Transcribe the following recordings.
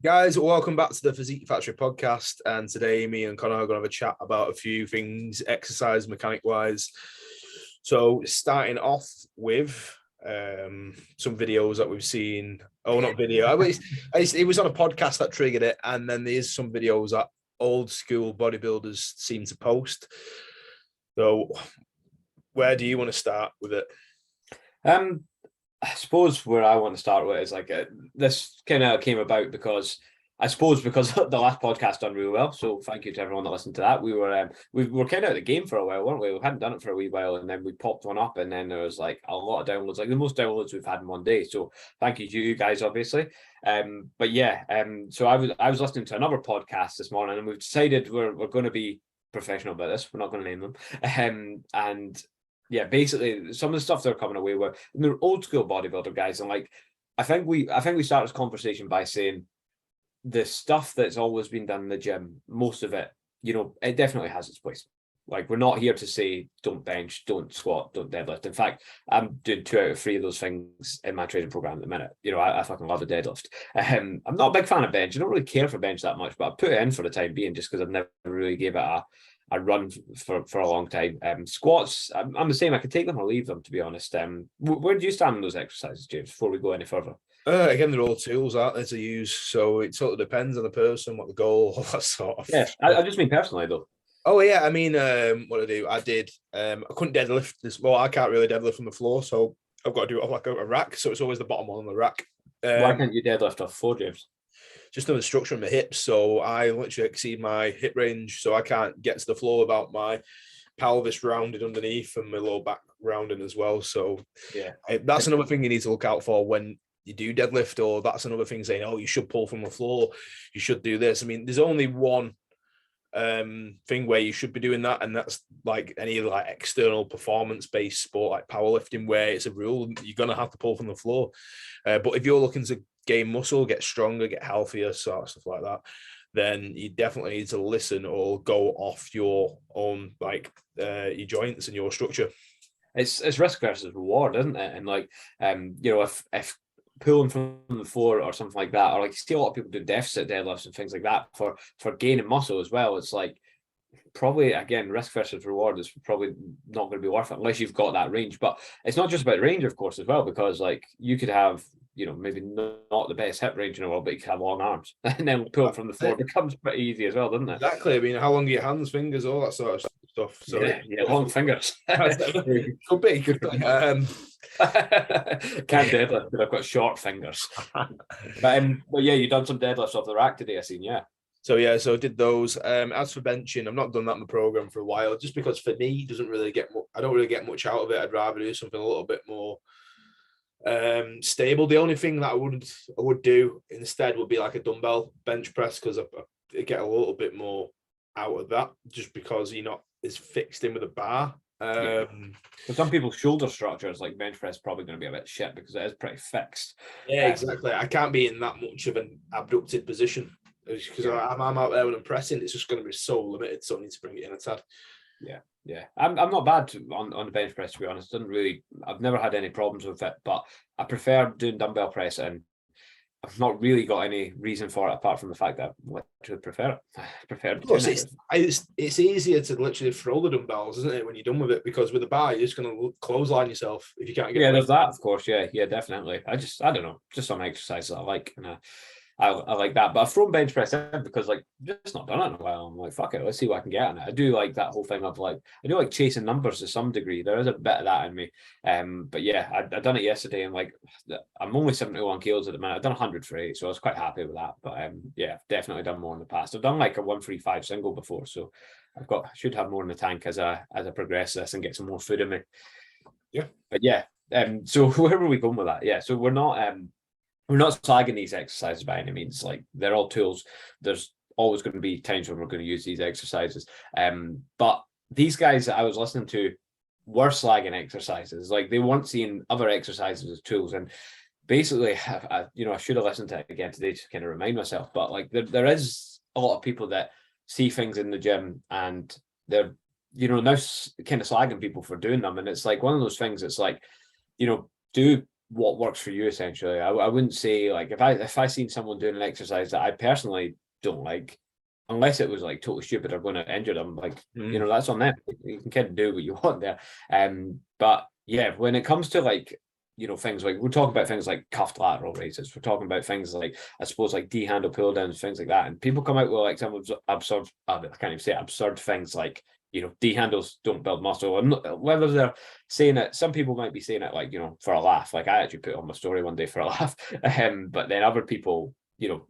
Guys, welcome back to the Physique Factory Podcast. And today, me and Conor are going to have a chat about a few things, exercise mechanic wise. So, starting off with some videos that we've seen. Oh, not video. It was on a podcast that triggered it. And then there's some videos that old school bodybuilders seem to post. So, where do you want to start with it? I suppose where I want to start with is this kind of came about because the last podcast done really well. So thank you to everyone that listened to that. We were kind of out of the game for a while, weren't we? We hadn't done it for a wee while, and then we popped one up, and then there was like a lot of downloads, like the most downloads we've had in one day. So thank you to you guys, obviously. So I was listening to another podcast this morning, and we've decided we're going to be professional about this. We're not going to name them, and yeah, basically some of the stuff they're coming away with, and they're old school bodybuilder guys, and like I think we started this conversation by saying the stuff that's always been done in the gym, most of it, it definitely has its place. Like, we're not here to say don't bench, don't squat, don't deadlift. In fact, I'm doing 2 out of 3 of those things in my training program at the minute. I fucking love the deadlift. I'm not a big fan of bench. I don't really care for bench that much, but I put it in for the time being just because I've never really gave it a run for a long time. Squats, I'm the same. I could take them or leave them, to be honest. Where do you stand on those exercises, James, before we go any further? Again, they're all tools, aren't they, to use? So it sort of depends on the person, what the goal, all that sort of. Yeah, I just mean personally, though. Oh, yeah. I mean, what I did, I couldn't deadlift this. Well, I can't really deadlift from the floor, so I've got to do it off like a rack. So it's always the bottom one on the rack. Why can't you deadlift off the floor, James? Just on the structure of my hips. So I literally exceed my hip range. So I can't get to the floor without my pelvis rounded underneath and my lower back rounding as well. So yeah, that's another thing you need to look out for when you do deadlift, or that's another thing saying, oh, you should pull from the floor, you should do this. I mean, there's only one thing where you should be doing that, and that's like any like external performance-based sport like powerlifting, where it's a rule you're gonna have to pull from the floor. But if you're looking to gain muscle, get stronger, get healthier, sort of stuff like that, then you definitely need to listen or go off your own your joints and your structure. It's risk versus reward, isn't it? And like if pulling from the floor or something like that, or like you see a lot of people do deficit deadlifts and things like that for gaining muscle as well, it's like probably, again, risk versus reward is probably not going to be worth it unless you've got that range. But it's not just about range, of course, as well, because like you could have maybe not the best hip range in the world, but you could have long arms, and then pulling from the floor becomes pretty easy as well, doesn't it? Exactly. I mean, how long are your hands, fingers, all that sort of stuff? So yeah, long fingers. Could be. Can't deadlift, but I've got short fingers. But yeah, you've done some deadlifts off the rack today, I seen. Yeah. So I did those. As for benching, I've not done that in the program for a while, just because for me, I don't really get much out of it. I'd rather do something a little bit more stable. The only thing that I would do instead would be like a dumbbell bench press, because I get a little bit more out of that, just because you're not as fixed in with a bar. For some people's shoulder structures, like bench press, probably going to be a bit shit because it is pretty fixed. Yeah, exactly. I can't be in that much of an abducted position, because I'm out there when I'm pressing. It's just going to be so limited, so I need to bring it in a tad. Yeah. I'm not bad on the bench press, to be honest. I've never had any problems with it, but I prefer doing dumbbell press, and I've not really got any reason for it apart from the fact that I literally prefer it. I prefer it's easier to literally throw the dumbbells, isn't it, when you're done with it? Because with a bar, you're just going to clothesline yourself if you can't get. Yeah, there's that, of course. Yeah, definitely. I don't know, just some exercises I like, and I like that. But I've thrown bench press in because like just not done it in a while. I'm like, fuck it, let's see what I can get on it. I do like that whole thing of like, I do like chasing numbers to some degree. There is a bit of that in me. But yeah, I done it yesterday, and like I'm only 71 kilos at the minute. I've done 100 for 8, so I was quite happy with that. But yeah, I've definitely done more in the past. I've done like a 135 single before, so I should have more in the tank as I progress this and get some more food in me. Yeah. But yeah, so where were we going with that? Yeah, so we're not slagging these exercises by any means. Like, they're all tools. There's always going to be times when we're going to use these exercises. But these guys that I was listening to were slagging exercises. Like, they weren't seeing other exercises as tools. And basically, I should have listened to it again today to kind of remind myself. But like, there is a lot of people that see things in the gym and they're, now kind of slagging people for doing them. And it's like one of those things. It's like, do what works for you essentially. I wouldn't say like if I seen someone doing an exercise that I personally don't like, unless it was like totally stupid or going to injure them, like that's on them. You can kind of do what you want there. But yeah, when it comes to like things like we're talking about things like cuffed lateral raises, we're talking about things like I suppose like D handle pull downs, things like that, and people come out with like some absurd, I can't even say absurd things like D handles don't build muscle, and whether they're saying it, some people might be saying it like for a laugh. Like I actually put on my story one day for a laugh, but then other people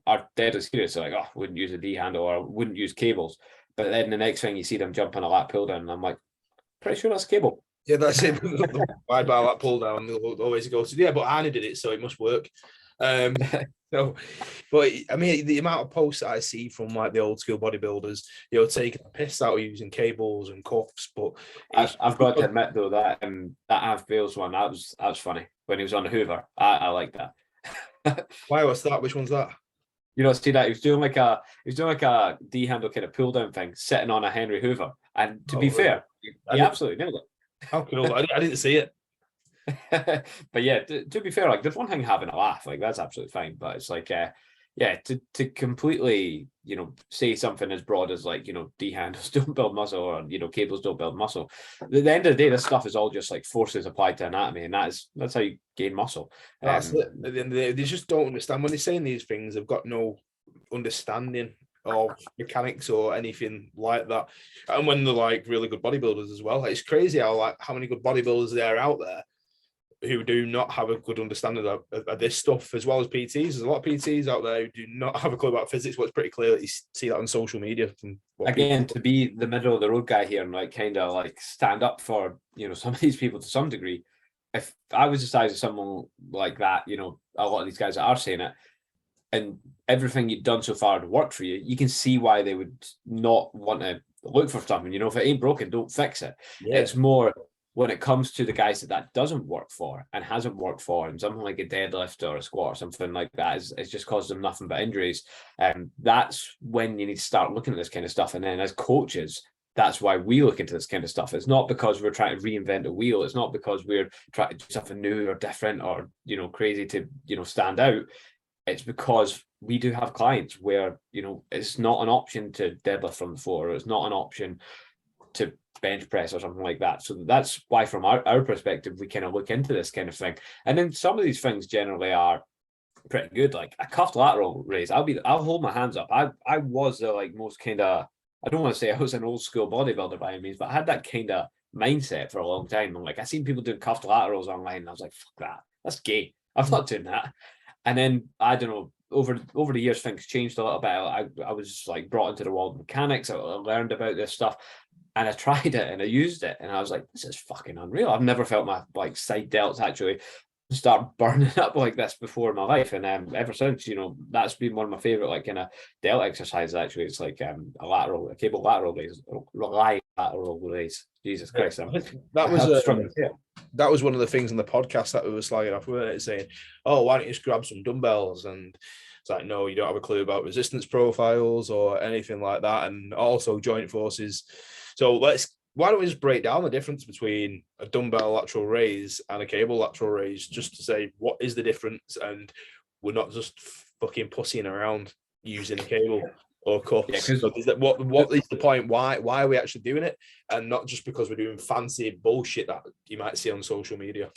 are dead serious. They're like, oh, wouldn't use a D handle or wouldn't use cables. But then the next thing you see them jump on a lat pull down, and I'm like, pretty sure that's a cable. Yeah, that's it. Wide bar lat pull down, they'll always go to but Arnie did it, so it must work. So, but I mean, the amount of posts that I see from like the old school bodybuilders, taking a piss out of using cables and cuffs. But I've got to admit though that Av Bales one that was funny when he was on the Hoover. I like that. Why? What's that? Which one's that? See that he was doing like a D handle kind of pull down thing, sitting on a Henry Hoover. And to be fair, he absolutely nailed it. How cool! I didn't see it. But yeah, to be fair, like there's one thing having a laugh, like that's absolutely fine. But it's like, to completely, say something as broad as like, D handles don't build muscle or cables don't build muscle. At the end of the day, this stuff is all just like forces applied to anatomy, and that's how you gain muscle. That's it. At the end of the day, they just don't understand when they're saying these things. They've got no understanding of mechanics or anything like that. And when they're like really good bodybuilders as well, like, it's crazy how many good bodybuilders there are out there who do not have a good understanding of this stuff, as well as PTs. There's a lot of PTs out there who do not have a clue about physics. Well, it's pretty clear that you see that on social media. Again, to be the middle of the road guy here and like kind of like stand up for some of these people to some degree. If I was the size of someone like that, a lot of these guys that are saying it, and everything you've done so far to work for you, you can see why they would not want to look for something. If it ain't broken, don't fix it. Yeah. It's more when it comes to the guys that doesn't work for and hasn't worked for, and something like a deadlift or a squat or something like that is just caused them nothing but injuries. And that's when you need to start looking at this kind of stuff. And then as coaches, that's why we look into this kind of stuff. It's not because we're trying to reinvent a wheel. It's not because we're trying to do something new or different or, crazy to, stand out. It's because we do have clients where, it's not an option to deadlift from the floor, or it's not an option to bench press or something like that. So that's why from our perspective, we kind of look into this kind of thing. And then some of these things generally are pretty good. Like a cuffed lateral raise, I'll hold my hands up. I was the like most kind of, I don't want to say I was an old school bodybuilder by any means, but I had that kind of mindset for a long time. I'm like, I seen people doing cuffed laterals online, and I was like, fuck that, that's gay. I'm not doing that. And then I don't know, over the years things changed a little bit. I was like brought into the world of mechanics. I learned about this stuff, and I tried it and I used it, and I was like, this is fucking unreal. I've never felt my like side delts actually start burning up like this before in my life. And ever since, that's been one of my favorite like kind of delt exercises. Actually, it's like a cable lateral raise, lateral raise. Jesus Christ, that was one of the things in the podcast that we were slagging off, weren't it? Saying, oh, why don't you just grab some dumbbells? And it's like, no, you don't have a clue about resistance profiles or anything like that, and also joint forces. So why don't we just break down the difference between a dumbbell lateral raise and a cable lateral raise, just to say what is the difference, and we're not just fucking pussying around using a cable or cuffs. Yeah, so what is the point? Why are we actually doing it, and not just because we're doing fancy bullshit that you might see on social media?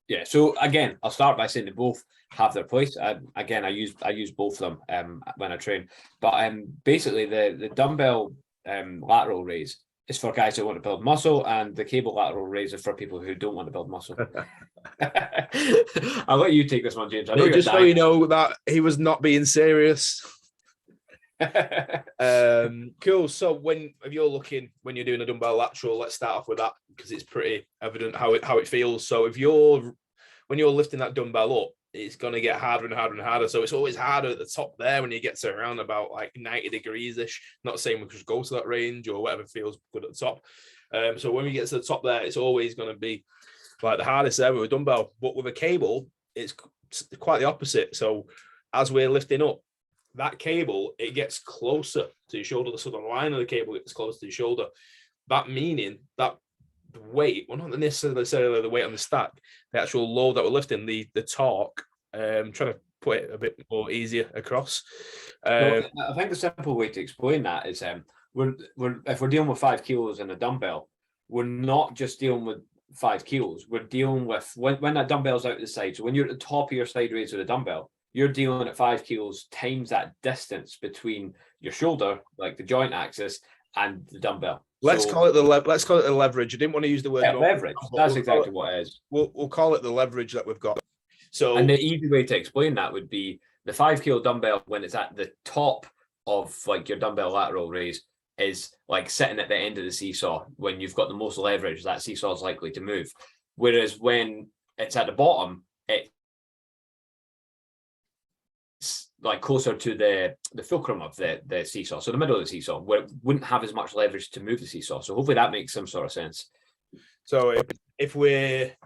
Yeah. So again, I'll start by saying they both have their place. Again, I use both of them when I train, but basically the dumbbell lateral raise is for guys who want to build muscle, and the cable lateral raise is for people who don't want to build muscle. I'll let you take this one, James. I know just so you know that he was not being serious. Cool. So when you're doing a dumbbell lateral, let's start off with that, because it's pretty evident how it feels. So when you're lifting that dumbbell up, it's going to get harder and harder and harder. So it's always harder at the top there when you get to around about like 90 degrees ish. Not saying we should go to that range or whatever feels good at the top. So when we get to the top there, it's always going to be like the hardest there with a dumbbell. But with a cable, it's quite the opposite. So as we're lifting up, that cable, it gets closer to your shoulder. So the line of the cable gets closer to your shoulder. That meaning that the weight, well, not necessarily the weight on the stack, the actual load that we're lifting, the torque, trying to put it a bit more easier across. I think the simple way to explain that is we're if we're dealing with 5 kilos in a dumbbell, we're not just dealing with 5 kilos. We're dealing with when that dumbbell's out to the side. So when you're at the top of your side raise with a dumbbell, you're dealing at 5 kilos times that distance between your shoulder, like the joint axis, and the dumbbell. Let's call it the leverage. I didn't want to use the word leverage. That's exactly what it is. We'll call it the leverage that we've got. So, and the easy way to explain that would be the 5 kilo dumbbell when it's at the top of like your dumbbell lateral raise is like sitting at the end of the seesaw. When you've got the most leverage, that seesaw is likely to move. Whereas when it's at the bottom, it's like closer to the fulcrum of the seesaw, so the middle of the seesaw, where it wouldn't have as much leverage to move the seesaw. So hopefully that makes some sort of sense. So if we're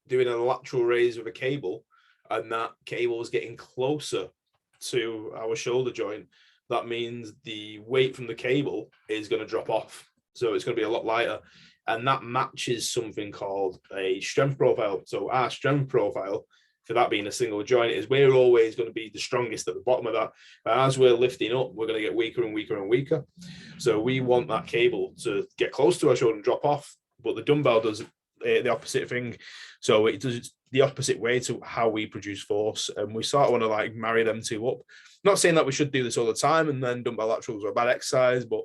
doing a lateral raise with a cable and that cable is getting closer to our shoulder joint, that means the weight from the cable is going to drop off. So it's going to be a lot lighter. And that matches something called a strength profile. So our strength profile, for that being a single joint, is we're always going to be the strongest at the bottom of that. But as we're lifting up, we're going to get weaker and weaker and weaker. So we want that cable to get close to our shoulder and drop off. But the dumbbell does the opposite thing. So it does the opposite way to how we produce force. And we sort of want to like marry them two up. Not saying that we should do this all the time and then dumbbell laterals are a bad exercise, but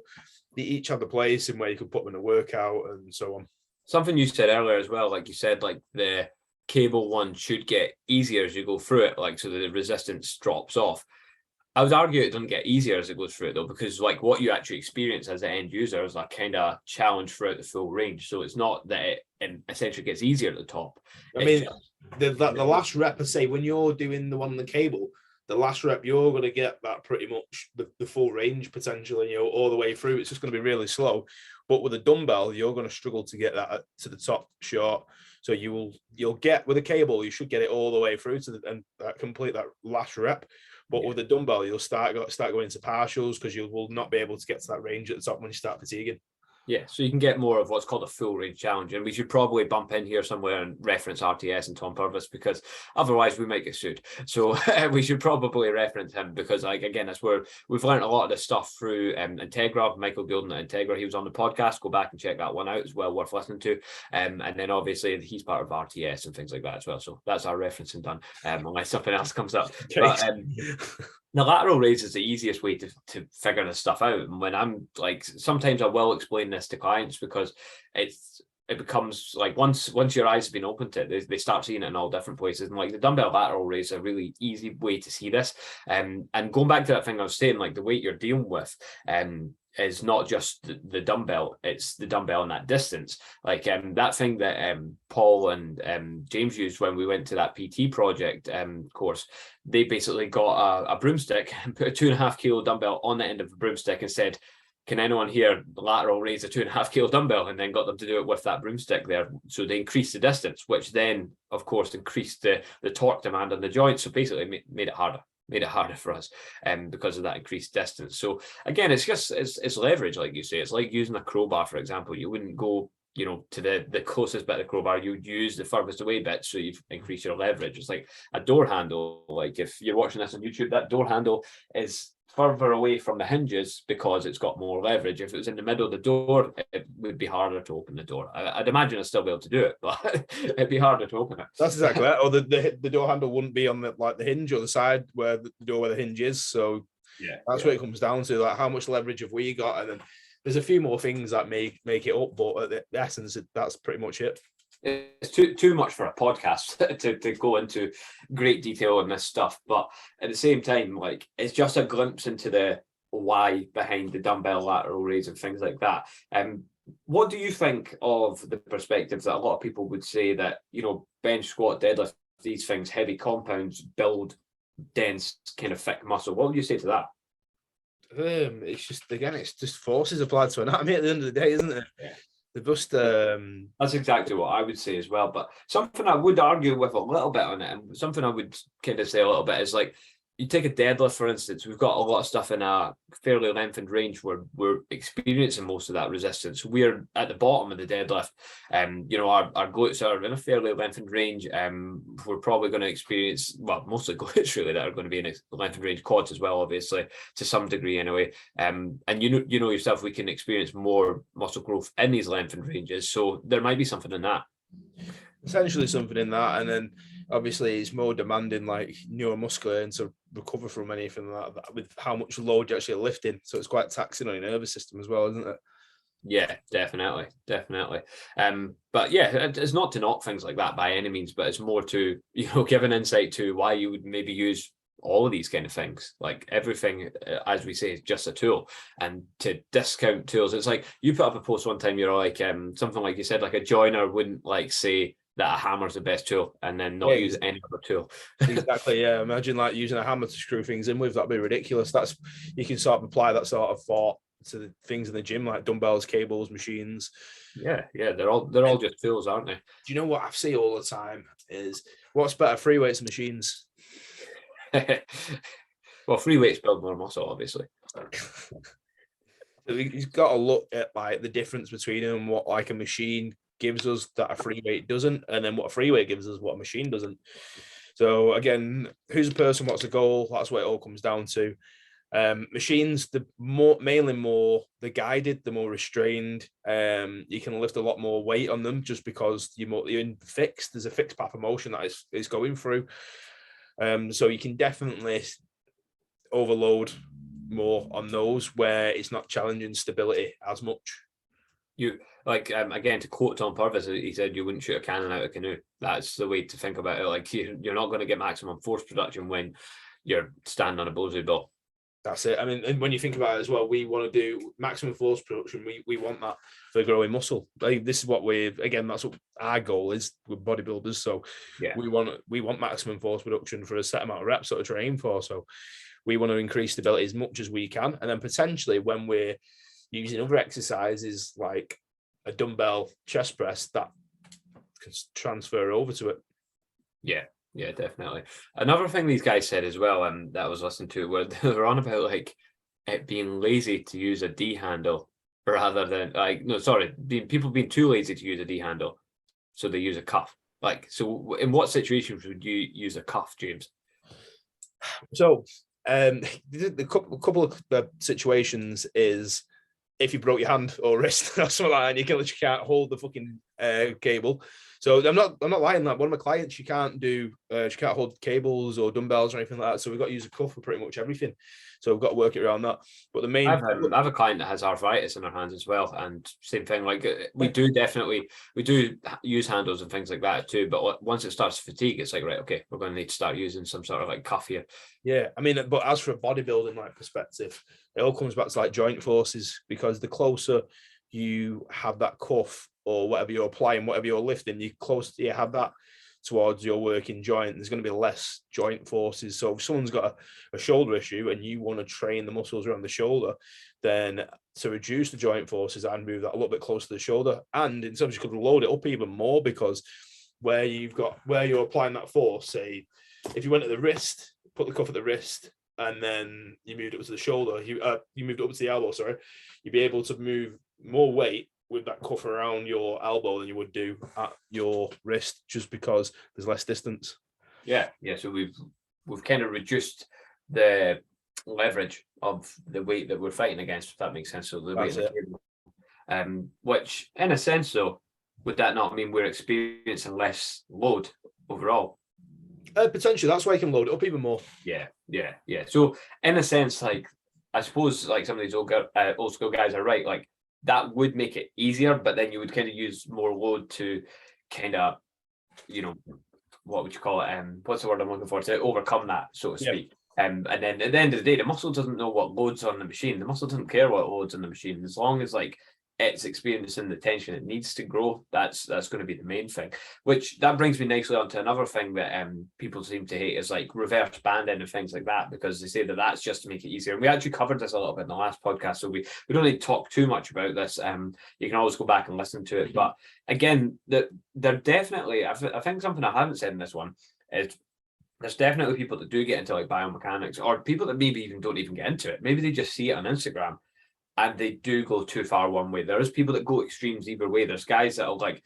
they each have the place in where you can put them in a workout and so on. Something you said earlier as well, like you said, like the cable one should get easier as you go through it, like so the resistance drops off. I would argue it doesn't get easier as it goes through it though, because like what you actually experience as an end user is a kind of challenge throughout the full range. So it's not that it essentially gets easier at the top. I mean, the last rep, I say, when you're doing the one on the cable, the last rep, you're going to get that pretty much the full range potentially, all the way through. It's just going to be really slow. But with a dumbbell, you're going to struggle to get that to the top short. So you'll get with a cable, you should get it all the way through to and complete that last rep. But with a dumbbell, you'll start going into partials because you will not be able to get to that range at the top when you start fatiguing. Yeah, so you can get more of what's called a full range challenge. And we should probably bump in here somewhere and reference RTS and Tom Purvis, because otherwise we might get sued. So we should probably reference him because, like, again, that's where we've learned a lot of this stuff through Integra, Michael Gilden at Integra. He was on the podcast. Go back and check that one out. It's well worth listening to. And then obviously he's part of RTS and things like that as well. So that's our referencing done, unless something else comes up. Okay. But, the lateral raise is the easiest way to figure this stuff out. And when I'm like, sometimes I will explain this to clients because it becomes like once your eyes have been opened to it, they start seeing it in all different places. And like the dumbbell lateral raise is a really easy way to see this. And going back to that thing I was saying, like the weight you're dealing with is not just the dumbbell, it's the dumbbell and that distance. Like that thing that Paul and James used when we went to that PT project course, they basically got a broomstick and put a 2.5 kilo dumbbell on the end of a broomstick and said, can anyone here lateral raise a 2.5 kilo dumbbell, and then got them to do it with that broomstick there. So they increased the distance, which then of course increased the torque demand on the joint. So basically made it harder for us because of that increased distance. So again, it's leverage, like you say. It's like using a crowbar, for example. You wouldn't go to the closest bit of the crowbar. You'd use the furthest away bit, so you've increased your leverage. It's like a door handle. Like if you're watching this on YouTube, that door handle is further away from the hinges because it's got more leverage. If it was in the middle of the door, it would be harder to open the door. I'd imagine I'd still be able to do it, but it'd be harder to open it. That's exactly that. Or the door handle wouldn't be on the hinge or the side where the hinge is. So that's what it comes down to. Like, how much leverage have we got? And then there's a few more things that make it up, but at the essence, that's pretty much it. It's too much for a podcast to go into great detail on this stuff, but at the same time, like, it's just a glimpse into the why behind the dumbbell lateral raise and things like that. What do you think of the perspective that a lot of people would say that, bench, squat, deadlift, these things, heavy compounds build dense, kind of thick muscle? What would you say to that? It's just forces applied to anatomy at the end of the day, isn't it? Yeah. They're just that's exactly what I would say as well. But something I would argue with a little bit on it, and something I would kind of say a little bit is like, you take a deadlift, for instance, we've got a lot of stuff in a fairly lengthened range where we're experiencing most of that resistance. We're at the bottom of the deadlift. Our glutes are in a fairly lengthened range. We're probably going to experience, well, mostly glutes really that are going to be in a lengthened range, quads as well, obviously, to some degree anyway. And you know yourself, we can experience more muscle growth in these lengthened ranges. So there might be something in that. Essentially something in that, and then obviously it's more demanding, like neuromuscular, and to recover from anything like that with how much load you're actually lifting. So it's quite taxing on your nervous system as well, isn't it? Yeah, definitely. But yeah, it's not to knock things like that by any means, but it's more to, give an insight to why you would maybe use all of these kind of things. Like everything, as we say, is just a tool, and to discount tools, it's like you put up a post one time, you're like, something like you said, like a joiner wouldn't like say that a hammer's the best tool and then not use any other tool. Exactly, yeah. Imagine like using a hammer to screw things in with. That'd be ridiculous. You can sort of apply that sort of thought to the things in the gym, like dumbbells, cables, machines. Yeah, they're all just tools, aren't they? Do you know what I see all the time is what's better, free weights or machines? Well, free weights build more muscle, obviously. You've got to look at like the difference between them, what like a machine gives us that a free weight doesn't, and then what a free weight gives us what a machine doesn't. So again, who's a person, what's the goal? That's what it all comes down to. Machines, mainly more the guided, the more restrained. You can lift a lot more weight on them just because you're fixed. There's a fixed path of motion that is going through. So you can definitely overload more on those where it's not challenging stability as much. You like again, to quote Tom Purvis, he said you wouldn't shoot a cannon out of a canoe. That's the way to think about it. Like you're not going to get maximum force production when you're standing on a Bosu ball. That's it. I mean, and when you think about it as well, we want to do maximum force production. We want that for growing muscle. Like, this is what that's what our goal is with bodybuilders. So yeah, we want maximum force production for a set amount of reps that we're training for. So we want to increase stability as much as we can. And then potentially when we're using other exercises like a dumbbell chest press, that can transfer over to it. Yeah, definitely. Another thing these guys said as well, that I was listening to, where they were on about like it being lazy to use a D handle rather than people being too lazy to use a D handle, so they use a cuff. Like, so in what situations would you use a cuff, James? So, the couple of situations is if you broke your hand or wrist or something like that, and you can't hold the fucking cable. So I'm not lying. That one of my clients, she can't hold cables or dumbbells or anything like that. So we've got to use a cuff for pretty much everything. So we've got to work it around that. But the main, I have a client that has arthritis in her hands as well, and same thing. Like we do use handles and things like that too. But once it starts to fatigue, it's like, right, okay, we're going to need to start using some sort of like cuff here. Yeah, I mean, but as for a bodybuilding like perspective, it all comes back to like joint forces, because the closer you have that cuff or whatever you're applying, whatever you're lifting, the closer you have that towards your working joint, there's going to be less joint forces. So if someone's got a shoulder issue and you want to train the muscles around the shoulder, then to reduce the joint forces and move that a little bit closer to the shoulder, and in terms you could load it up even more, because where you're applying that force, say if you went at the wrist, put the cuff at the wrist, and then you moved it up to the shoulder, you moved it up to the elbow, you'd be able to move more weight with that cuff around your elbow than you would do at your wrist, just because there's less distance. Yeah. So we've kind of reduced the leverage of the weight that we're fighting against, if that makes sense. So the weight of the cable. Which, in a sense, though, would that not mean we're experiencing less load overall? Potentially, that's why you can load it up even more. Yeah. So, in a sense, like I suppose, like some of these old school guys are right. Like, that would make it easier, but then you would kind of use more load to kind of, what would you call it? What's the word I'm looking for? To overcome that, so to speak. And then at the end of the day, the muscle doesn't know what loads on the machine. The muscle doesn't care what loads on the machine. As long as like it's experiencing the tension it needs to grow, that's going to be the main thing. Which that brings me nicely onto another thing that people seem to hate is like reverse banding and things like that, because they say that that's just to make it easier. And we actually covered this a little bit in the last podcast, so we don't need to talk too much about this. You can always go back and listen to it. But again, they're definitely, I think something I haven't said in this one is there's definitely people that do get into like biomechanics, or people that maybe even don't even get into it. Maybe they just see it on Instagram and they do go too far one way. There is people that go extremes either way. There's guys that'll like,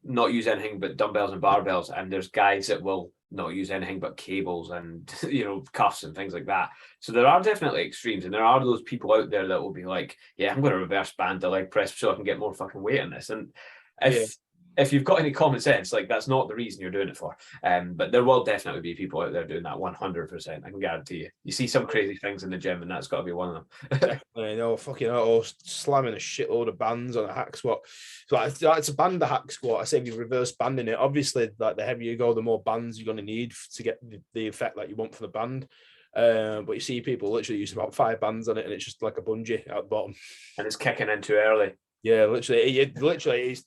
not use anything but dumbbells and barbells, and there's guys that will not use anything but cables and cuffs and things like that. So there are definitely extremes, and there are those people out there that will be like, yeah, I'm going to reverse band the leg press so I can get more fucking weight on this. And if you've got any common sense, like that's not the reason you're doing it for. But there will definitely be people out there doing that 100%. I can guarantee you. You see some crazy things in the gym, and that's got to be one of them. I know, fucking or slamming a shitload of bands on a hack squat. So it's a band, the hack squat. I say if you reverse banding it, obviously, like the heavier you go, the more bands you're going to need to get the effect that you want from the band. But you see people literally use about 5 bands on it, and it's just like a bungee at the bottom, and it's kicking in too early. Yeah, literally,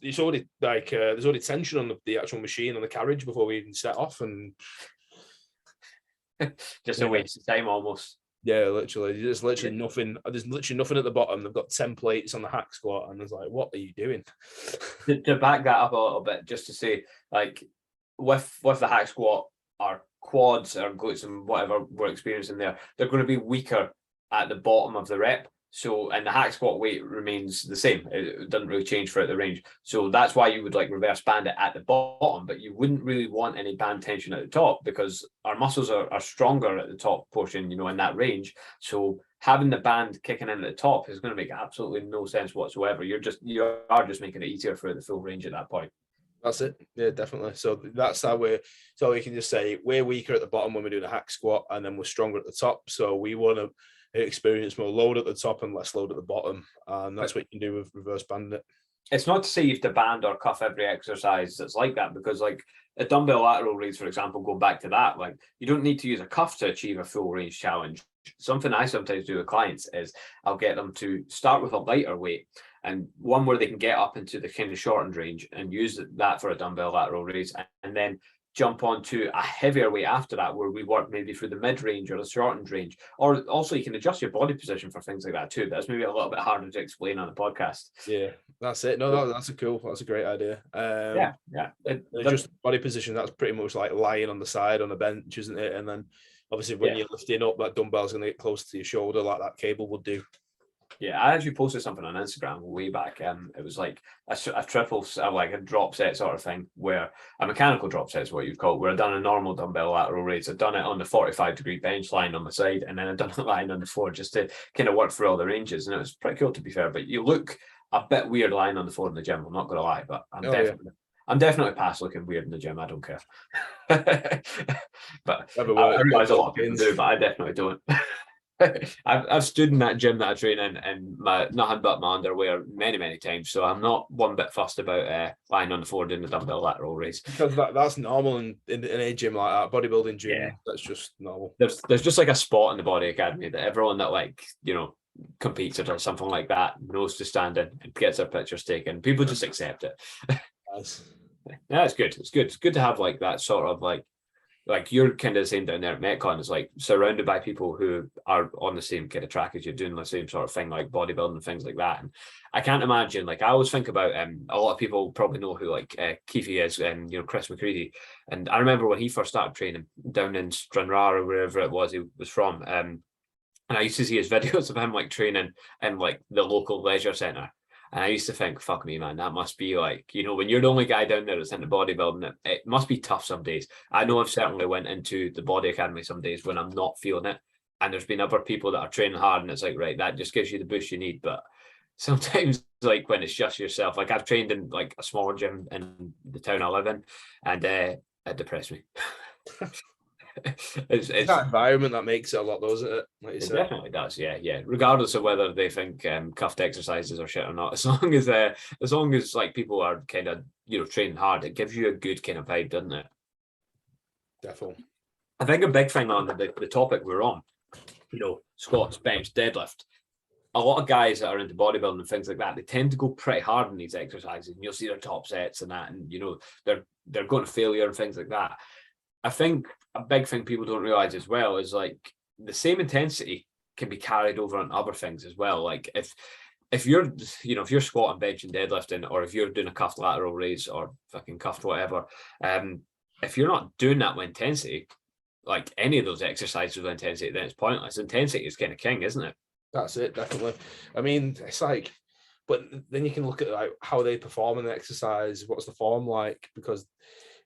it's already like there's already tension on the actual machine on the carriage before we even set off, and just a waste of time almost. Yeah, literally, there's literally nothing. There's literally nothing at the bottom. They've got 10 plates on the hack squat, and it's like, what are you doing? To back that up a little bit, just to say, like, with the hack squat, our quads, our glutes, and whatever we're experiencing there, they're going to be weaker at the bottom of the rep. So, and the hack squat weight remains the same. It doesn't really change throughout the range. So that's why you would like reverse band it at the bottom, but you wouldn't really want any band tension at the top because our muscles are stronger at the top portion, in that range. So having the band kicking in at the top is going to make absolutely no sense whatsoever. You are just making it easier for the full range at that point. That's it. Yeah, definitely. So that's how so we can just say we're weaker at the bottom when we're doing a hack squat, and then we're stronger at the top. So we want to experience more load at the top and less load at the bottom, and that's what you can do with reverse banding it. It's not to say you have to band or cuff every exercise that's like that, because like a dumbbell lateral raise, for example, go back to that, like you don't need to use a cuff to achieve a full range challenge. Something I sometimes do with clients is I'll get them to start with a lighter weight, and one where they can get up into the kind of shortened range and use that for a dumbbell lateral raise, and then jump onto a heavier weight after that, where we work maybe through the mid-range or the shortened range. Or also you can adjust your body position for things like that too. That's maybe a little bit harder to explain on a podcast. Yeah, that's it. No, that's a great idea. Just body position, that's pretty much like lying on the side on a bench, isn't it? And then obviously when you're lifting up, that dumbbell's going to get close to your shoulder like that cable would do. Yeah, I actually posted something on Instagram way back. It was like a triple, like a drop set sort of thing, where a mechanical drop set is what you'd call it, where I'd done a normal dumbbell lateral raise. I'd done it on the 45-degree bench lying on the side, and then I'd done it lying on the floor just to kind of work through all the ranges. And it was pretty cool, to be fair. But you look a bit weird lying on the floor in the gym, I'm not going to lie, but I'm definitely past looking weird in the gym. I don't care. But I realize a lot of people do, but I definitely don't. I've stood in that gym that I train in my nothing but my underwear many times, so I'm not one bit fussed about lying on the floor doing the dumbbell lateral raise. Because that's normal in a gym like that, bodybuilding gym. Yeah. That's just normal. There's just like a spot in the Body Academy that everyone that competes or something like that knows to stand in and gets their pictures taken. People just accept it. Nice. Yeah, it's good. It's good. It's good to have like that sort of like you're kind of the same down there at Metcon. It's like surrounded by people who are on the same kind of track as you're, doing the same sort of thing, like bodybuilding and things like that. And I can't imagine, like I always think about a lot of people probably know who like Keefe is, and Chris McCready. And I remember when he first started training down in Stranraer or wherever it was he was from. And I used to see his videos of him like training in like the local leisure centre. And I used to think, fuck me, man, that must be like, when you're the only guy down there that's into bodybuilding, it must be tough some days. I know I've certainly went into the Body Academy some days when I'm not feeling it. And there's been other people that are training hard and it's like, right, that just gives you the boost you need. But sometimes like when it's just yourself, like I've trained in like a smaller gym in the town I live in, and it depressed me. It's that environment that makes it a lot, doesn't it? Like you it said. Definitely does, yeah. Regardless of whether they think cuffed exercises are shit or not, as long as like people are kind of training hard, it gives you a good kind of vibe, doesn't it? Definitely. I think a big thing on the topic we're on, squats, bench, deadlift. A lot of guys that are into bodybuilding and things like that, they tend to go pretty hard in these exercises, and you'll see their top sets and that, and they're going to failure and things like that. I think a big thing people don't realize as well is like the same intensity can be carried over on other things as well. Like if you're squatting, benching, deadlifting, or if you're doing a cuffed lateral raise or fucking cuffed whatever, if you're not doing that with intensity, like any of those exercises with intensity, then it's pointless. Intensity is kind of king, isn't it? That's it, definitely. I mean, it's like, but then you can look at like how they perform in the exercise. What's the form like? Because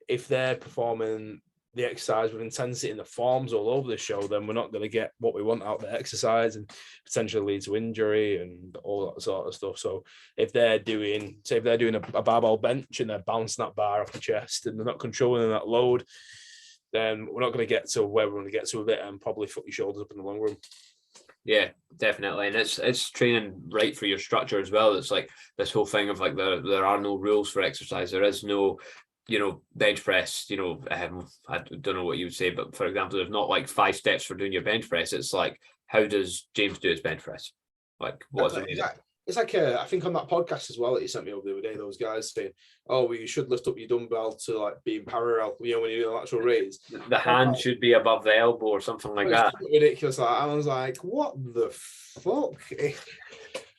if they're performing the exercise with intensity and the forms all over the show, then we're not going to get what we want out of the exercise and potentially lead to injury and all that sort of stuff. So if they're doing, say, if they're doing a barbell bench and they're bouncing that bar off the chest and they're not controlling that load, then we're not going to get to where we want to get to with it and probably fuck your shoulders up in the long run. Yeah, definitely. And it's training right for your structure as well. It's like this whole thing of like there are no rules for exercise. There is no, bench press, I don't know what you would say, but for example, there's not like 5 steps for doing your bench press. It's like, how does James do his bench press? Like, what's it? It's like I think on that podcast as well that you sent me over the other day, those guys saying, "Oh, well, you should lift up your dumbbell to like be in parallel, when you do an actual raise. The hand should be above the elbow or something like that." Ridiculous. I was like, "What the fuck?"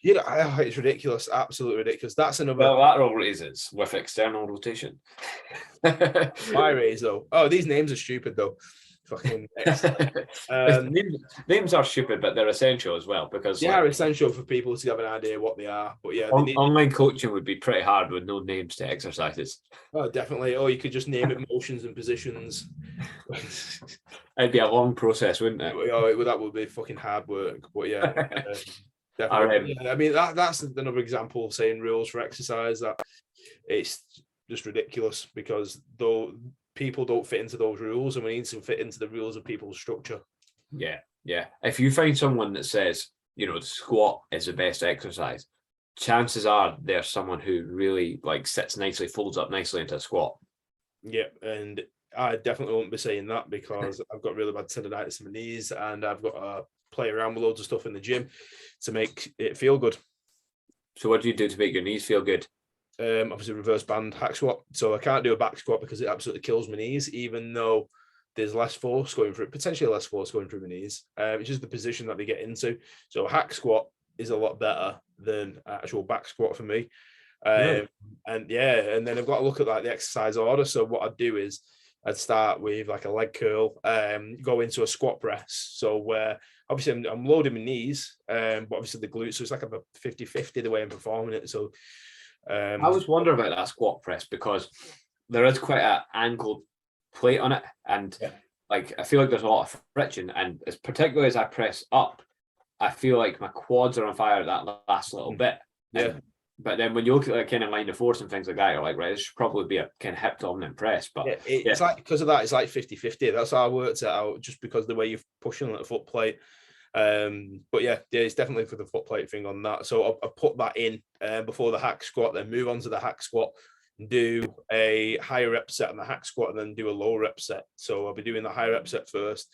It's ridiculous, absolutely ridiculous. That's another. Well, lateral raises with external rotation. My raise though. Oh, these names are stupid though. Fucking names are stupid, but they're essential as well because they are essential for people to have an idea what they are. But yeah, online coaching would be pretty hard with no names to exercises. Oh, definitely. Oh, you could just name it motions and positions. It'd be a long process, wouldn't it? Oh, that would be fucking hard work. But yeah, definitely. I mean, that's another example of saying rules for exercise that it's just ridiculous because though people don't fit into those rules and we need to fit into the rules of people's structure. Yeah. If you find someone that says, the squat is the best exercise, chances are there's someone who really like sits nicely, folds up nicely into a squat. Yeah, and I definitely won't be saying that because I've got really bad tendonitis in my knees and I've got to play around with loads of stuff in the gym to make it feel good. So what do you do to make your knees feel good? Obviously reverse band hack squat. So I can't do a back squat because it absolutely kills my knees, even though there's less force going through, potentially less force going through my knees. It's just the position that they get into. So a hack squat is a lot better than actual back squat for me. And then I've got to look at like the exercise order. So what I'd do is I'd start with like a leg curl, go into a squat press. So where obviously I'm loading my knees, but obviously the glutes. So it's like a 50-50 the way I'm performing it. So I was wondering about that squat press because there is quite an angled plate on it, and like I feel like there's a lot of friction, and as particularly as I press up, I feel like my quads are on fire at that last little bit. Yeah. But then when you look at like kind of line of force and things like that, you're like, right, this should probably be a kind of hip dominant press. But it's like because of that, it's like 50-50. That's how I worked it out, just because the way you're pushing on the foot plate. But yeah, it's definitely for the foot plate thing on that. So I put that in before the hack squat, then move on to the hack squat, do a higher rep set on the hack squat, and then do a low rep set. So I'll be doing the high rep set first,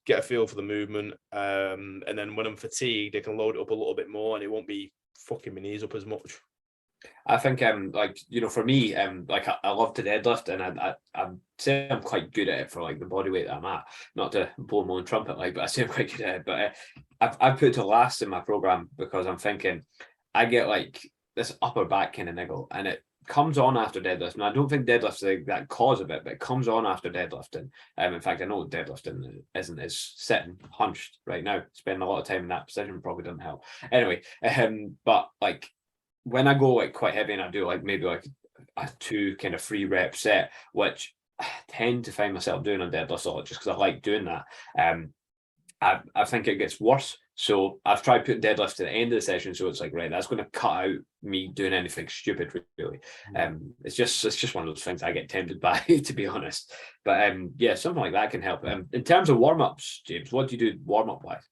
get a feel for the movement, and then when I'm fatigued, I can load it up a little bit more, and it won't be fucking my knees up as much. I think for me, I love to deadlift, and I say I'm quite good at it for like the body weight that I'm at. Not to blow my own trumpet, but I say I'm quite good at it. But I've put it to last in my program because I'm thinking I get like this upper back kind of niggle, and it comes on after deadlifting. And I don't think deadlift's the that cause of it, but it comes on after deadlifting. In fact, I know deadlifting isn't as sitting hunched right now. Spending a lot of time in that position probably doesn't help. Anyway, but like when I go like quite heavy and I do like maybe like a 2 kind of 3 rep set, which I tend to find myself doing on deadlift a lot just because I like doing that. I think it gets worse. So I've tried putting deadlift to the end of the session, so it's like, right, that's going to cut out me doing anything stupid, really. It's just one of those things I get tempted by, to be honest. But something like that can help. In terms of warm-ups, James, what do you do warm-up wise?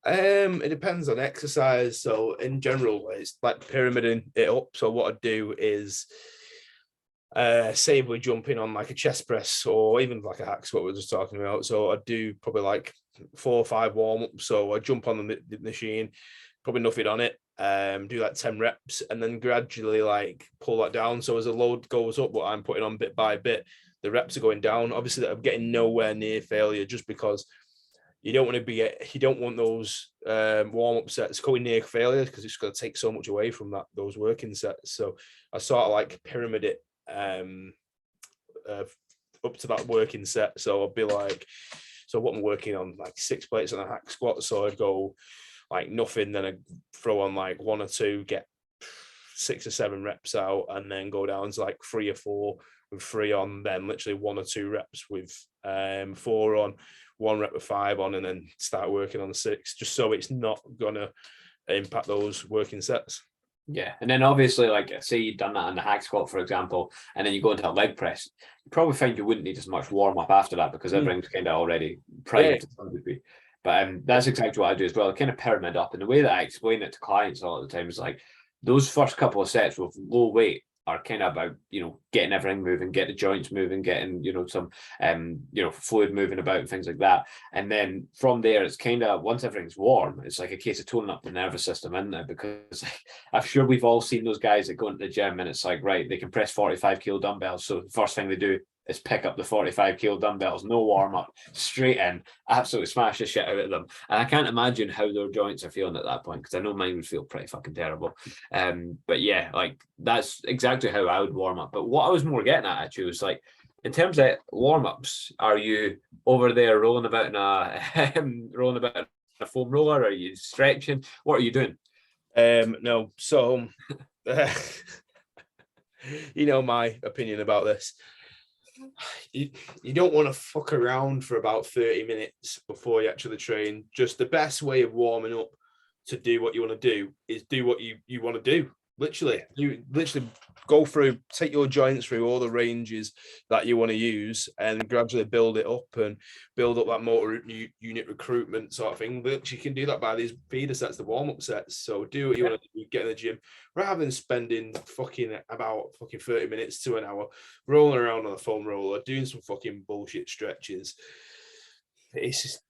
It depends on exercise. So in general, it's like pyramiding it up. So what I do is say we're jumping on like a chest press or even like a hack squat we were just talking about. So I do probably like 4 or 5 warm-ups. So I jump on the machine, probably nothing on it, do like 10 reps and then gradually like pull that down. So as the load goes up, what I'm putting on bit by bit, the reps are going down. Obviously I'm getting nowhere near failure just because you don't want those warm-up sets going near failure because it's going to take so much away from those working sets. So I sort of like pyramid it up to that working set. So I'll be like So what I'm working on, like 6 plates on a hack squat. So I'd go like nothing, then I'd throw on like 1 or 2, get 6 or 7 reps out, and then go down to like 3 or 4 with 3 on, then literally 1 or 2 reps with 4 on, 1 rep with 5 on, and then start working on the 6, just so it's not gonna impact those working sets. Yeah, and then obviously, like, say you've done that on the hack squat, for example, and then you go into a leg press, you probably find you wouldn't need as much warm up after that because everything's kind of already primed to some degree. But that's exactly what I do as well. I kind of pyramid up, and the way that I explain it to clients a lot of the time is like those first couple of sets with low weight are kind of about, you know, getting everything moving, get the joints moving, getting, you know, some fluid moving about and things like that. And then from there, it's kind of, once everything's warm, it's like a case of toning up the nervous system in there, because I'm sure we've all seen those guys that go into the gym and it's like, right, they can press 45 kilo dumbbells. So the first thing they do is pick up the 45 kilo dumbbells, no warm up, straight in, absolutely smash the shit out of them. And I can't imagine how their joints are feeling at that point, because I know mine would feel pretty fucking terrible. But yeah, like that's exactly how I would warm up. But what I was more getting at actually was like, in terms of warm ups, are you over there rolling about in a foam roller? Are you stretching? What are you doing? No, so you know my opinion about this. You don't want to fuck around for about 30 minutes before you actually train. Just the best way of warming up to do what you want to do is do what you want to do. Literally, you literally go through, take your joints through all the ranges that you want to use, and gradually build it up and build up that motor unit recruitment sort of thing. But you can do that by these feeder sets, the warm-up sets. So do what you want to do, get in the gym, rather than spending about 30 minutes to an hour rolling around on a foam roller, doing some fucking bullshit stretches. It's just,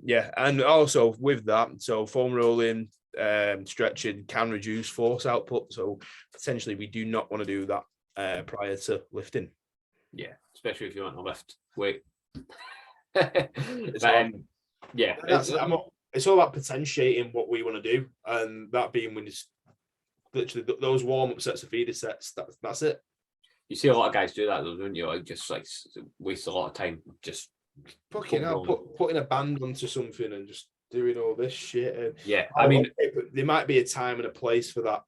yeah. And also with that, so foam rolling, stretching can reduce force output, so potentially we do not want to do that prior to lifting. Yeah, especially if you want to lift weight. It's all about potentiating what we want to do, and that being when it's literally those warm-up sets of feeder sets. That's it. You see a lot of guys do that though, don't you? Like just like waste a lot of time just fucking hell, putting a band onto something and just doing all this shit. And yeah, I mean, there might be a time and a place for that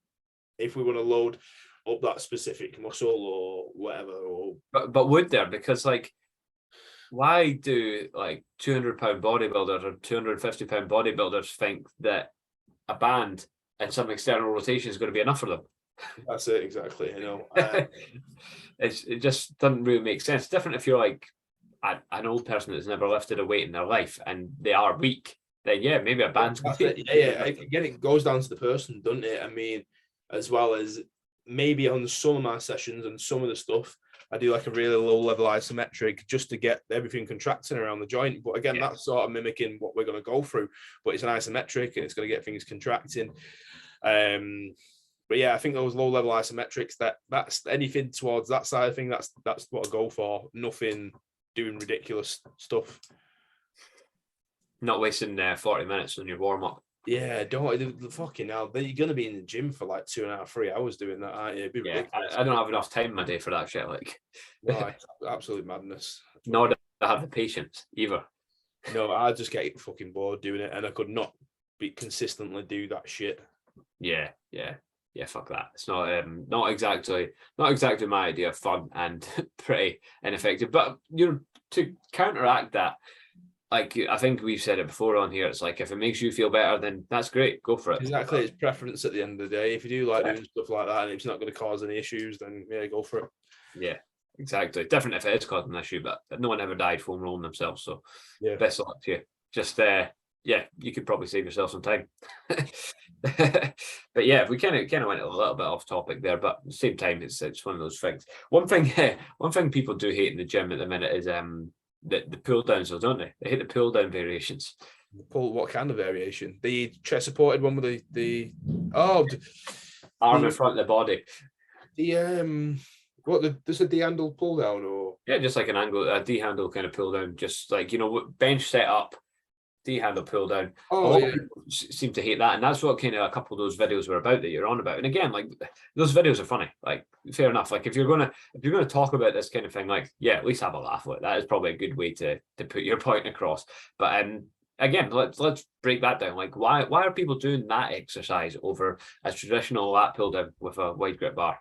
if we want to load up that specific muscle or whatever. But would there? Because like, why do like 200-pound bodybuilders or 250-pound bodybuilders think that a band and some external rotation is going to be enough for them? That's it, exactly. You know, it just doesn't really make sense. It's different if you're like an old person that's never lifted a weight in their life and they are weak. Then yeah, maybe a band's yeah. Again, it goes down to the person, doesn't it? I mean, as well as maybe on some of my sessions and some of the stuff, I do like a really low level isometric just to get everything contracting around the joint. But again, that's sort of mimicking what we're going to go through. But it's an isometric and it's going to get things contracting. But yeah, I think those low level isometrics, that's anything towards that side of thing. That's what I go for. Nothing doing ridiculous stuff. Not wasting 40 minutes on your warm up. Yeah, don't fucking hell. You're gonna be in the gym for like 2.5, 3 hours doing that, aren't you? Yeah, I don't have enough time in my day for that shit. Like, no, absolute madness. Nor do I have the patience either. No, I just get fucking bored doing it, and I could not consistently do that shit. Yeah. Fuck that. It's not exactly my idea of fun and pretty ineffective. But to counteract that, like I think we've said it before on here, it's like if it makes you feel better, then that's great. Go for it. Exactly, it's preference at the end of the day. If you do like doing stuff like that and it's not going to cause any issues, then yeah, go for it. Yeah, exactly. Different if it is causing an issue, but no one ever died foam rolling themselves. So yeah, best of luck to you. Just you could probably save yourself some time. But yeah, we kind of went a little bit off topic there, but at the same time, it's one of those things. One thing people do hate in the gym at the minute is the pull downs, don't they? They hate the pull down variations. What kind of variation? The chest supported one with the arm in front of the body. There's a D handle pull down, or just like an angle, a D handle kind of pull down, just like bench set up, D-handle pull down. A Oh lot yeah. of people seem to hate that, and that's what kind of a couple of those videos were about that you're on about. And again, like those videos are funny. Like fair enough. Like if you're gonna talk about this kind of thing, like yeah, at least have a laugh with it. That is probably a good way to put your point across. But again, let's break that down. Like why are people doing that exercise over a traditional lat pull down with a wide grip bar?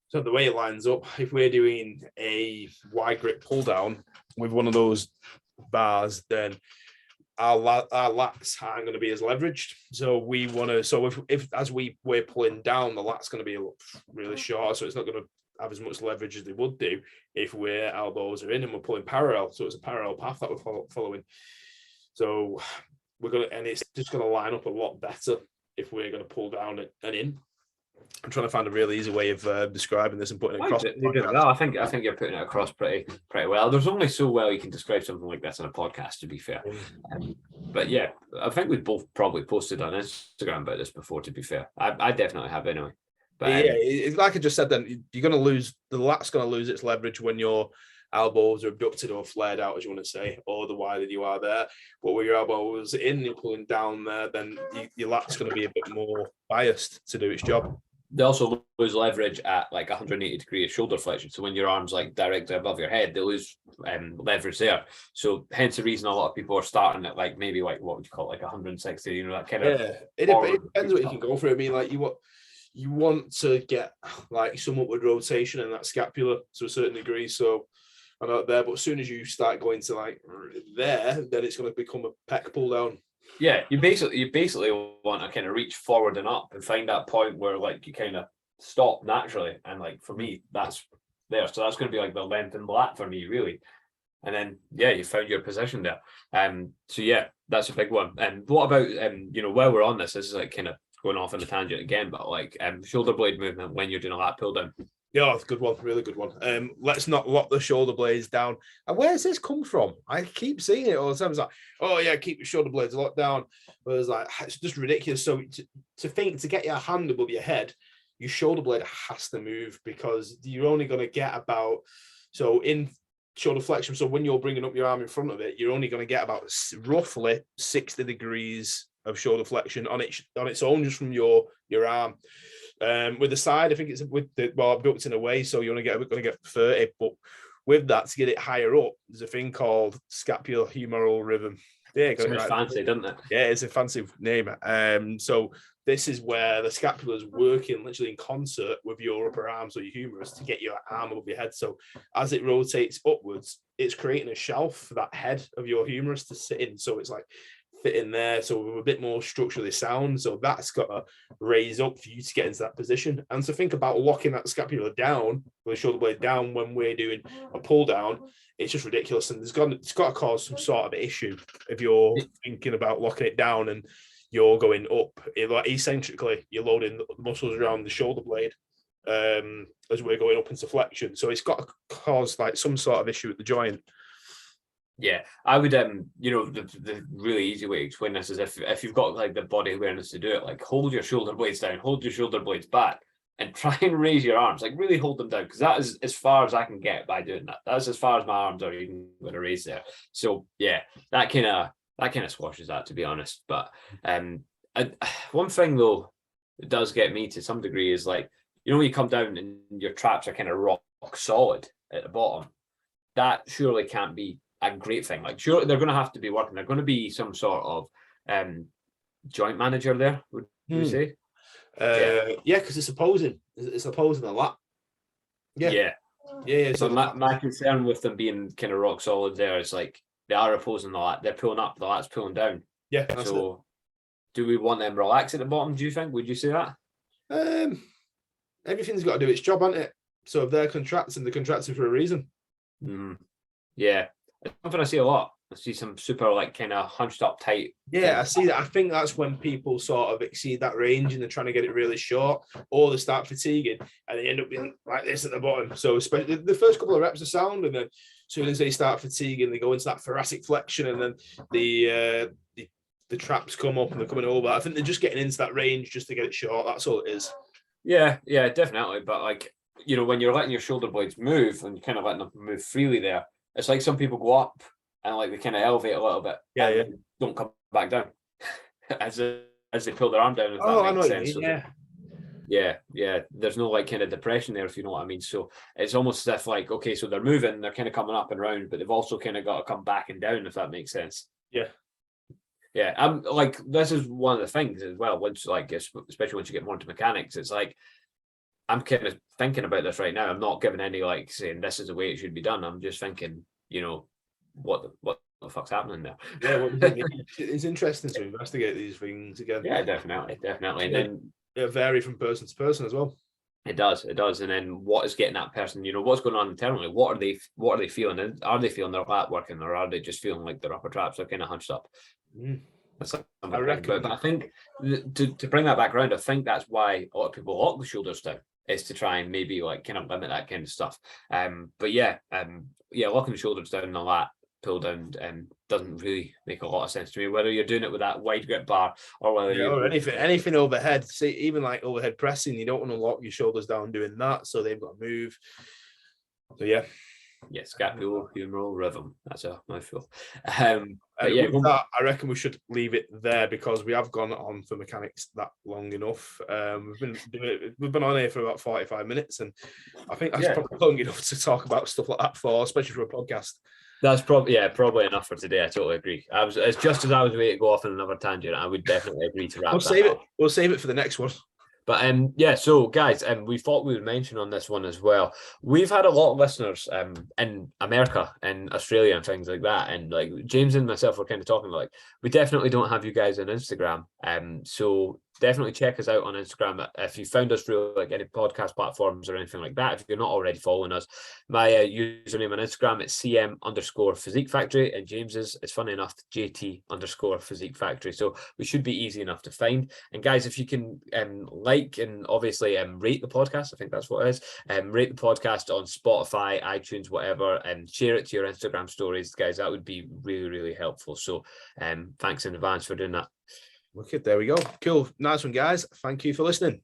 So the way it lines up, if we're doing a wide grip pull down with one of those bars, then our lats aren't going to be as leveraged. So we want to. So if as we're pulling down, the lat's going to be really short, so it's not going to have as much leverage as they would do if we're elbows are in and we're pulling parallel. So it's a parallel path that we're following. So we're going to, and it's just going to line up a lot better if we're going to pull down and in. I'm trying to find a really easy way of describing this and putting it across. Well, I think you're putting it across pretty well. There's only so well you can describe something like this in a podcast, to be fair. But yeah, I think we've both probably posted on Instagram about this before. To be fair, I definitely have anyway. But yeah, it's like I just said. Then you're going to lose the lat's going to lose its leverage when your elbows are abducted or flared out, as you want to say, or the wider you are there. But with your elbows in, you're pulling down there, then your lat's going to be a bit more biased to do its job. They also lose leverage at like 180 degree shoulder flexion. So when your arm's like directly above your head, they lose leverage there. So hence the reason a lot of people are starting at like maybe like what would you call it, like 160, you know, that kind of. Yeah, it depends what you can go for. I mean, like you want to get like some upward rotation in that scapula to a certain degree. So I'm not there, but as soon as you start going to like there, then it's going to become a pec pull down. Yeah, you basically want to kind of reach forward and up and find that point where like you kind of stop naturally. And like for me, that's there. So that's going to be like the length and lat for me, really. And then yeah, you found your position there. So yeah, that's a big one. And what about you know, while we're on this is like kind of going off on a tangent again, but like shoulder blade movement when you're doing a lat pull down. Yeah, it's a good one, really good one. Let's not lock the shoulder blades down. And where's this come from? I keep seeing it all the time. It's like, oh yeah, keep your shoulder blades locked down. But it's like, it's just ridiculous. So to get your hand above your head, your shoulder blade has to move because you're only going to get about, so in shoulder flexion, so when you're bringing up your arm in front of it, you're only going to get about roughly 60 degrees of shoulder flexion on its own, just from your arm. With the side, I think it's with the abducted in a way, so you're going to get 30. But with that, to get it higher up, there's a thing called scapulohumeral rhythm. Yeah, it's right. Fancy, doesn't it? Yeah, it's a fancy name. So this is where the scapula is working literally in concert with your upper arms or your humerus to get your arm above your head. So as it rotates upwards, it's creating a shelf for that head of your humerus to sit in. So it's like fit in there, so we're a bit more structurally sound. So that's got to raise up for you to get into that position. And to think about locking that scapula down, with the shoulder blade down when we're doing a pull down, it's just ridiculous. And it's got to cause some sort of issue if you're thinking about locking it down and you're going up. Like eccentrically, you're loading the muscles around the shoulder blade as we're going up into flexion. So it's got to cause like some sort of issue with the joint. Yeah, I would, you know, the really easy way to explain this is if you've got like the body awareness to do it, like hold your shoulder blades down, hold your shoulder blades back, and try and raise your arms, like really hold them down, because that is as far as I can get by doing that. That's as far as my arms are even going to raise there. So yeah, that kind of squashes that, to be honest. But one thing though that does get me to some degree is like, you know, when you come down and your traps are kind of rock solid at the bottom, that surely can't be a great thing. Like, sure, they're going to have to be working. They're going to be some sort of joint manager there, would you say? Yeah, because it's opposing a lot. Yeah. So my concern with them being kind of rock solid there is like they are opposing the lat. They're pulling up, the lat's pulling down. Yeah. So do we want them relaxed at the bottom, do you think? Would you say that? Everything's got to do its job, hasn't it? So if they're contracting for a reason. Yeah. It's something I see a lot. I see some super like kind of hunched up tight. Yeah, I see that. I think that's when people sort of exceed that range and they're trying to get it really short, or they start fatiguing and they end up being like this at the bottom. So especially the first couple of reps are sound, and then as soon as they start fatiguing, they go into that thoracic flexion, and then the traps come up and they're coming over. I think they're just getting into that range just to get it short. That's all it is. Yeah, definitely. But like, you know, when you're letting your shoulder blades move and you're kind of letting them move freely there, it's like some people go up and like they kind of elevate a little bit. Yeah. Don't come back down as they pull their arm down. If Oh, that I know makes what you sense. mean, yeah. Yeah. There's no like kind of depression there, if you know what I mean. So it's almost as if like, okay, so they're moving, they're kind of coming up and round, but they've also kind of got to come back and down, if that makes sense. Yeah. Yeah, I'm like, this is one of the things as well. Once, like, especially once you get more into mechanics, it's like I'm kind of thinking about this right now. I'm not giving any like saying this is the way it should be done. I'm just thinking, you know, what the fuck's happening there? Yeah, it's interesting to investigate these things again. Yeah, definitely, and then it vary from person to person as well. It does, and then what is getting that person? You know, what's going on internally? What are they feeling? Are they feeling their lat working, or are they just feeling like their upper traps are kind of hunched up? That's I reckon. But I think to bring that back around, I think that's why a lot of people lock the shoulders down, is to try and maybe like kind of limit that kind of stuff. But yeah, locking the shoulders down and all that, pull down, doesn't really make a lot of sense to me. Whether you're doing it with that wide grip bar or whether or anything overhead. See, even like overhead pressing, you don't want to lock your shoulders down doing that, so they've got to move. So yeah. Yeah, scapulohumeral rhythm. That's a mouthful. But yeah, with that, I reckon we should leave it there because we have gone on for mechanics that long enough. We've been on here for about 45 minutes, and I think that's probably long enough to talk about stuff like that for, especially for a podcast. That's probably enough for today. I totally agree. It's just as I was waiting to go off on another tangent, I would definitely agree to wrap that up. We'll save it for the next one. But so guys, we thought we would mention on this one as well. We've had a lot of listeners in America and Australia and things like that. And like James and myself were kind of talking like, we definitely don't have you guys on Instagram. So definitely check us out on Instagram. If you found us through like any podcast platforms or anything like that, if you're not already following us, my username on Instagram, it's CM_Physique Factory, and James's, it's funny enough, JT_Physique Factory. So we should be easy enough to find. And guys, if you can like and obviously rate the podcast, I think that's what it is. Rate the podcast on Spotify, iTunes, whatever, and share it to your Instagram stories, guys. That would be really, really helpful. So thanks in advance for doing that. Wicked. There we go. Cool. Nice one, guys. Thank you for listening.